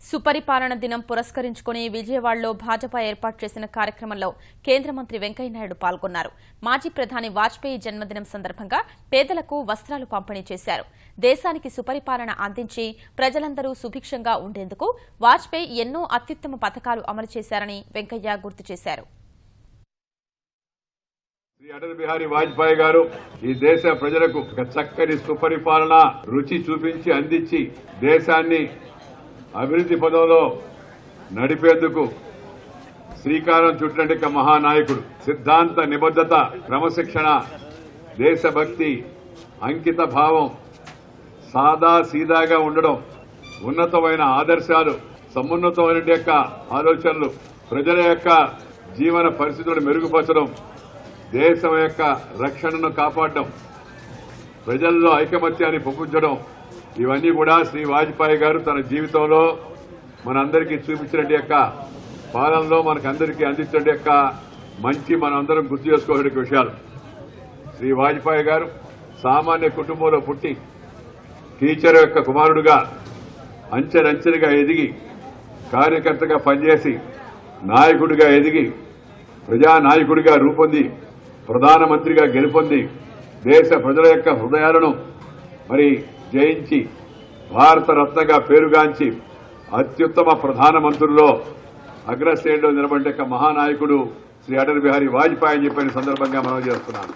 సుపరిపాలన దినం పురస్కరించుకుని విజయవాడలో భాజపా ఏర్పాటు చేసిన కార్యక్రమంలో కేంద్ర మంత్రి వెంకయ్యనాయుడు పాల్గొన్నారు. మాజీ ప్రధాని వాజ్పేయి జన్మదినం సందర్భంగా పేదలకు వస్త్రాలు పంపిణీ చేశారు. దేశానికి సుపరిపాలన అందించి ప్రజలందరూ సుభిక్షంగా ఉండేందుకు వాజ్పేయి ఎన్నో అత్యుత్తమ పథకాలు అమలు చేశారని వెంకయ్య గుర్తు చేశారు. శ్రీ అటల్ బిహారీ వాజ్పేయి గారు ఈ దేశ ప్రజలకు ఒక చక్కని సుపరిపాలన రుచి చూపించి అందించి దేశాన్ని అభివృద్ధి పదంలో నడిపేందుకు శ్రీకారం చుట్టినట్టు మహానాయకుడు. సిద్ధాంత నిబద్ధత, క్రమశిక్షణ, దేశభక్తి, అంకిత భావం, సాదా సీదాగా ఉండడం, ఉన్నతమైన ఆదర్శాలు, సమున్నతమైన యొక్క ఆలోచనలు, ప్రజల యొక్క జీవన పరిస్థితులను మెరుగుపరచడం, దేశం యొక్క రక్షణను కాపాడడం, ప్రజల్లో ఐకమత్యాన్ని పెంపొందడం, ఇవన్నీ కూడా శ్రీ వాజ్పేయి గారు తన జీవితంలో మనందరికీ చూపించినట్టు యొక్క పాలనలో మనకందరికీ అందించినట్టు యొక్క మంచి మనందరం గుర్తు చేసుకోవాల్సిన విషయాలు. శ్రీ వాజ్పేయి గారు సామాన్య కుటుంబంలో పుట్టి టీచర్ యొక్క కుమారుడుగా అంచెలంచెలుగా ఎదిగి కార్యకర్తగా పనిచేసి నాయకుడిగా ఎదిగి ప్రజానాయకుడిగా రూపొంది ప్రధానమంత్రిగా గెలుపొంది దేశ ప్రజల యొక్క హృదయాలను మరి జయించి భారతరత్నగా పేరుగాంచి అత్యుత్తమ ప్రధానమంత్రుల్లో అగ్రశ్రేణిలో నిలబడ్డ మహానాయకుడు శ్రీ అటల్ బిహారీ వాజ్పేయి అని చెప్పిన సందర్భంగా మనం చేస్తున్నాను.